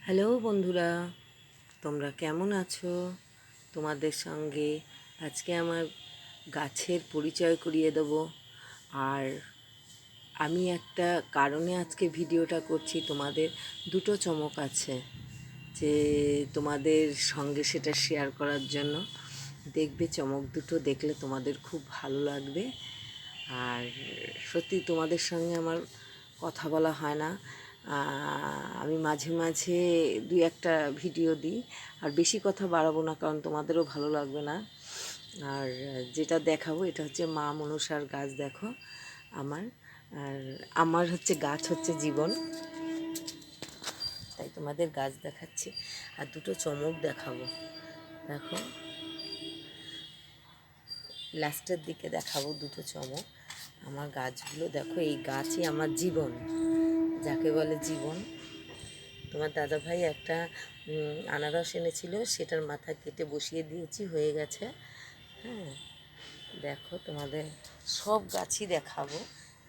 Hello বন্ধুরা, তোমরা কেমন আছো? তোমাদের সঙ্গে আজকে আমার গাছের পরিচয় করিয়ে দেবো। আর আমি একটা কারণে আজকে ভিডিওটা করছি। তোমাদের দুটো চমক আছে, যে তোমাদের সঙ্গে সেটা শেয়ার করার জন্য। দেখবে চমক দুটো দেখলে তোমাদের খুব ভালো লাগবে। আর সত্যি তোমাদের সঙ্গে আমার কথা বলা হয় না। আমি মাঝে মাঝে দুই একটা ভিডিও দিই, আর বেশি কথা বাড়াবো না, কারণ তোমাদেরও ভালো লাগবে না। আর যেটা দেখাবো এটা হচ্ছে মা মনসার গাছ। দেখো আমার, আর আমার হচ্ছে গাছ হচ্ছে জীবন, তাই তোমাদের গাছ দেখাচ্ছি। আর দুটো চমক দেখাবো। দেখো, লাস্টের দিকে দেখাবো দুটো চমক। আমার গাছগুলো দেখো, এই গাছই আমার জীবন, যাকে বলে জীবন। তোমার দাদাভাই একটা আনারস এনেছিল, সেটার মাথা কেটে বসিয়ে দিয়েছি, হয়ে গেছে। হ্যাঁ, দেখো তোমাদের সব গাছই দেখাবো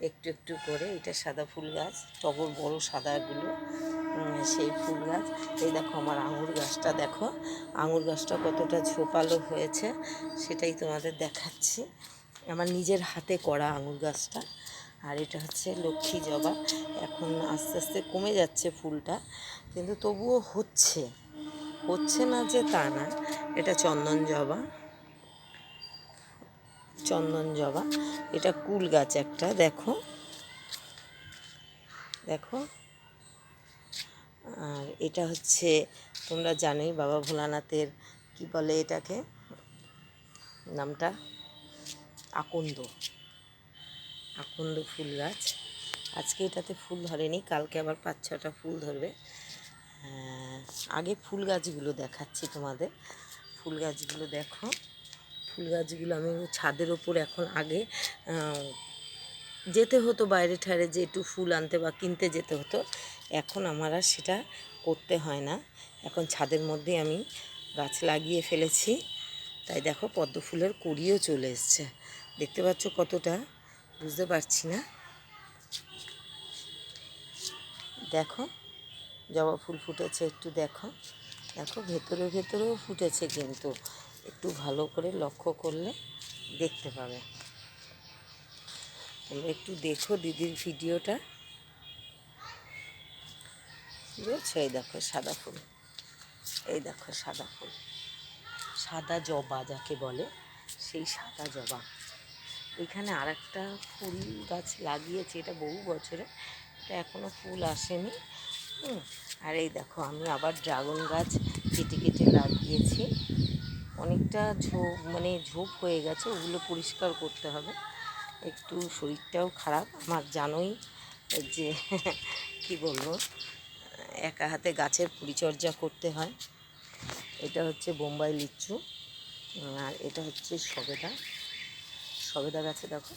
একটু একটু করে। এটা সাদা ফুল গাছ, টগর বড় সাদাগুলো, সেই ফুল গাছ। এই দেখো আমার আঙুর গাছটা, দেখো আঙুর গাছটা কতটা ঝোপালো হয়েছে, সেটাই তোমাদের দেখাচ্ছি। আমার নিজের হাতে করা আঙুর গাছটা। আর এটা হচ্ছে লক্ষ্মী জবা। এখন আস্তে আস্তে কমে যাচ্ছে ফুলটা, কিন্তু তবুও হচ্ছে, হচ্ছে না যে তা না। এটা চন্দন জবা, চন্দন জবা। এটা কুল গাছ একটা, দেখো দেখো। আর এটা হচ্ছে, তোমরা জানোই বাবা ভোলানাথের কি বলে এটাকে, নামটা আকন্দ, আকন্দ ফুল গাছ। আজকে এটাতে ফুল ধরেনি, কালকে আবার 5-6টা ফুল ধরবে। আগে ফুল গাছগুলো দেখাচ্ছি তোমাদের। ফুল গাছগুলো দেখো, ফুল গাছগুলো আমি ছাদের ওপর, এখন আগে যেতে হতো বাইরে ঠারে, যে একটু ফুল আনতে বা কিনতে যেতে হতো। এখন আমার আর সেটা করতে হয় না, এখন ছাদের মধ্যে আমি গাছ লাগিয়ে ফেলেছি। তাই দেখো পদ্ম ফুলের কুঁড়িও চলে এসছে, দেখতে পাচ্ছ কতটা, বুঝতে পারছি না। দেখো জবা ফুল ফুটেছে, একটু দেখো, দেখো ভেতরে ভেতরেও ফুটেছে, কিন্তু একটু ভালো করে লক্ষ্য করলে দেখতে পাবে। তোমরা একটু দেখো দিদির ভিডিওটা, বুঝেছো? এই দেখো সাদা ফুল, এই দেখো সাদা ফুল, সাদা জবা যাকে বলে, সেই সাদা জবা। এখানে আর একটা ফুল গাছ লাগিয়েছি, এটা বহু বছরে, এটা এখনও ফুল আসেনি। আর এই দেখো আমি আবার ড্রাগন গাছ কেটে কেটে লাগিয়েছি, অনেকটা ঝোপ হয়ে গেছে, ওগুলো পরিষ্কার করতে হবে। একটু শরীরটাও খারাপ আমার, জানোই যে কি বলবো, একা হাতে গাছের পরিচর্যা করতে হয়। এটা হচ্ছে বোম্বাই লিচু, আর এটা হচ্ছে সবেদা। সবেদা গাছে দেখো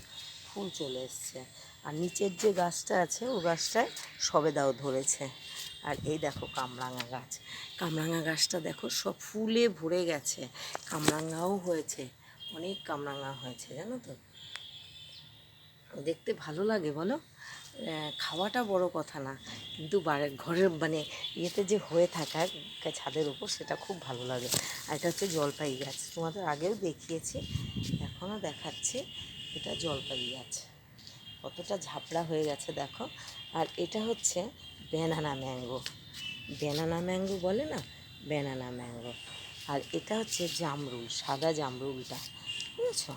ফুল চলে এসছে, আর নিচের যে গাছটা আছে ও গাছটায় সবেদাও ধরেছে। আর এই দেখো কামরাঙা গাছ, কামরাঙা গাছটা দেখো সব ফুলে ভরে গেছে, কামরাঙাও হয়েছে, অনেক কামরাঙা হয়েছে, জানো তো। দেখতে ভালো লাগে বলো, খাওয়াটা বড় কথা না, কিন্তু ঘরের ইয়েতে যে হয়ে থাকা ছাদের উপর, সেটা খুব ভালো লাগে। আর এটা হচ্ছে জলপাই গাছ, তোমাদের আগেও দেখিয়েছি, এখনও দেখাচ্ছি। এটা জলপাই গাছ, কতটা ঝাপড়া হয়ে গেছে দেখো। আর এটা হচ্ছে ব্যানানা ম্যাঙ্গো, ব্যানানা ম্যাঙ্গো বলে না, ব্যানানা ম্যাঙ্গো। আর এটা হচ্ছে জামরুল, সাদা জামরুলটা, বুঝেছো?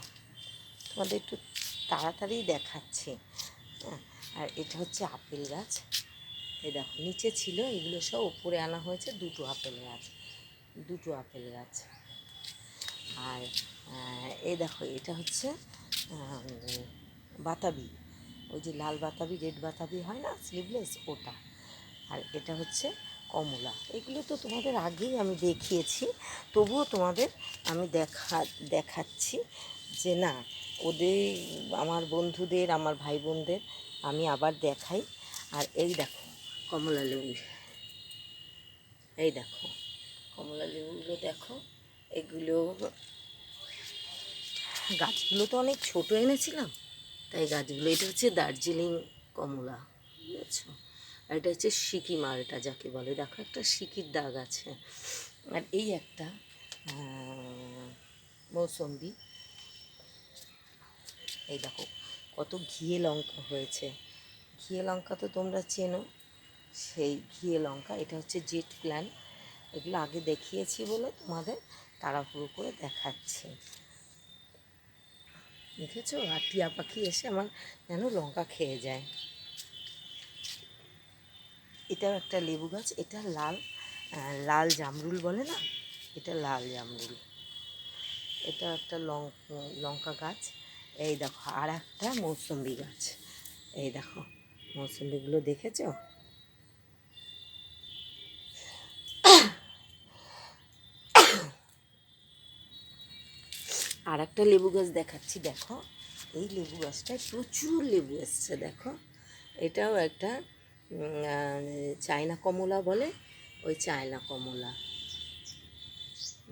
তোমাদের একটু তাড়াতাড়ি দেখাচ্ছি। হ্যাঁ, আর এটা হচ্ছে আপেল গাছ। এই দেখো নিচে ছিল, এগুলো সব উপরে আনা হয়েছে, দুটো আপেল গাছ, দুটো আপেল গাছ। আর এই দেখো এটা হচ্ছে বাতাবি, ওই যে লাল বাতাবি রেড বাতাবি হয় না, স্লিভলেস, ওটা। আর এটা হচ্ছে কমলা। এগুলো তো তোমাদের আগেই আমি দেখিয়েছি, তবুও তোমাদের আমি দেখাচ্ছি যে না, ওদের, আমার বন্ধুদের, আমার ভাই বোনদের আমি আবার দেখাই। আর এই দেখো কমলা লেবু, এই দেখো কমলা লেবুগুলো দেখো, এগুলো গাছগুলো তো অনেক ছোট এনেছিলাম, তাই গাছগুলো, এটা হচ্ছে দার্জিলিং কমলা, বুঝেছো? আর এটা হচ্ছে সিকি মালটা যাকে বলে, দেখো একটা সিকির দাগ আছে। আর এই একটা মৌসম্বি, এই দেখো কত ঘিয়ে লঙ্কা হয়েছে। ঘিয়ে লঙ্কা তো তোমরা চেনো, সেই ঘিয়ে লঙ্কা। এটা হচ্ছে জেট প্ল্যান। এগুলো আগে দেখিয়েছি বলে তোমাদের তাড়াহুড়ো করে দেখাচ্ছি, দেখেছো? আর টিয়া পাখি এসে আমার যেন লঙ্কা খেয়ে যায়। এটাও একটা লেবু গাছ, এটা লাল লাল জামরুল বলে না, এটা লাল জামরুল। এটা একটা লঙ্কা গাছ। এই দেখো আর একটা মৌসম্বি গাছ, এই দেখো মৌসম্বিগুলো দেখেছো? আর একটা লেবু গাছ দেখাচ্ছি, দেখো এই লেবু গাছটায় প্রচুর লেবু এসছে, দেখো। এটাও একটা চায়না কমলা বলে, ওই চায়না কমলা।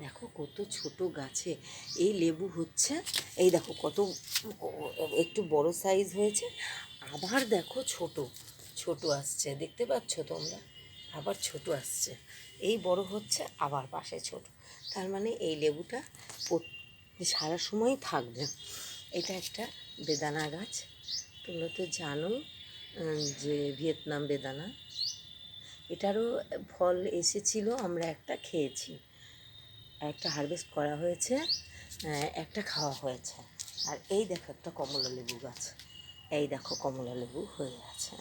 দেখো কত ছোট গাছে এই লেবু হচ্ছে। এই দেখো কত একটু বড় সাইজ হয়েছে, আবার দেখো ছোট ছোট আসছে, দেখতে পাচ্ছ তোমরা? আবার ছোট আসছে, এই বড় হচ্ছে আবার পাশে ছোট। তার মানে এই লেবুটা সারা সময় থাকবে। এটা একটা বেদানা গাছ, তোমরা তো জানো যে ভিয়েতনাম বেদানা। এটারও ফল এসেছিল, আমরা একটা খেয়েছি, একটা হারভেস্ট করা হয়েছে, একটা খাওয়া হয়েছে। আর এই দেখো একটা কমলা লেবু গাছ, এই দেখো কমলা লেবু হয়ে আছে,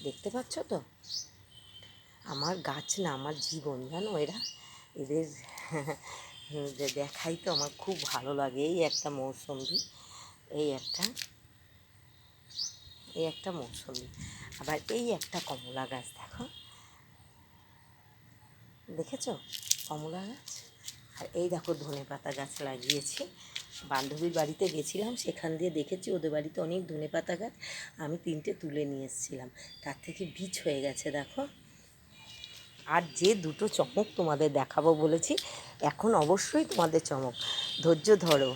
দেখতে পাচ্ছ তো? আমার গাছ না আমার জীবন, জানো? এদের যে দেখাই তো আমার খুব ভালো লাগে। এই একটা মৌসম্বি, এই একটা মৌসম্বি, আবার এই একটা কমলা গাছ, দেখো দেখেছো কমলা গাছ। আর এই দেখো ধনেপাতা গাছ লাগিয়েছি, বান্ধবীর বাড়িতে গেছিলাম, সেখান দিয়ে দেখেছি ওদের বাড়িতে অনেক ধনেপাতা গাছ, আমি 3টে তুলে নিয়ে এসেছিলাম, তার থেকে বীজ হয়ে গেছে, দেখো। আর যে দুটো চমক তোমাদের দেখাবো বলেছি, এখন অবশ্যই তোমাদের চমক, ধৈর্য ধরো,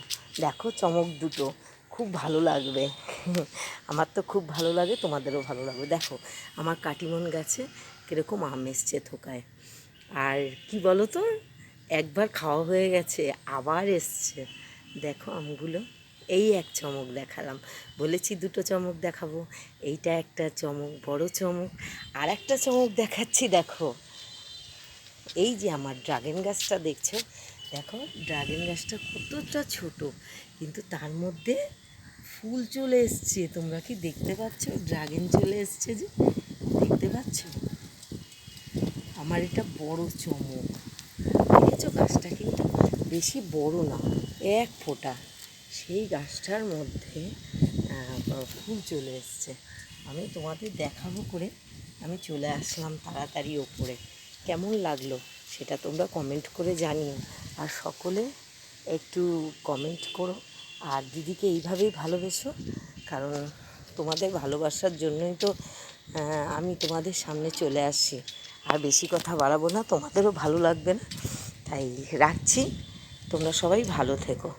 দেখো চমক দুটো খুব ভালো লাগবে। আমার তো খুব ভালো লাগে, তোমাদেরও ভালো লাগবে। দেখো আমার কাটিমন গাছে কীরকম আম এসছে থোকায়। আর কি বলো তো, একবার খাওয়া হয়ে গেছে আবার এসছে, দেখো আমগুলো। এই এক চমক দেখালাম, বলেছি দুটো চমক দেখাবো, এইটা একটা চমক, বড় চমক। আর একটা চমক দেখাচ্ছি, দেখো এই যে আমার ড্রাগন গাছটা দেখছো, দেখো ড্রাগন গাছটা কতটা ছোট, কিন্তু তার মধ্যে ফুল চলে এসছে। তোমরা কি দেখতে পাচ্ছ? ড্রাগন চলে এসছে যে, দেখতে পাচ্ছ? আমার এটা বড় চমক, দেখেছো? গাছটা কিন্তু বেশি বড় না, এক ফোঁটা, সেই গাছটার মধ্যে ফুল চলে এসছে। আমি তোমাদের দেখাবো করে আমি চলে আসলাম তাড়াতাড়ি ওপরে। কেমন লাগলো সেটা তোমরা কমেন্ট করে জানিও, আর সকলে একটু কমেন্ট করো, আর দিদিকে এইভাবেই ভালোবেসো, কারণ তোমাদের ভালোবাসার জন্যই তো আমি তোমাদের সামনে চলে আসছি। আর বেশি কথা বাড়াবো না, তোমাদেরও ভালো লাগবে না, তাই রাখছি। তোমরা সবাই ভালো থেকো।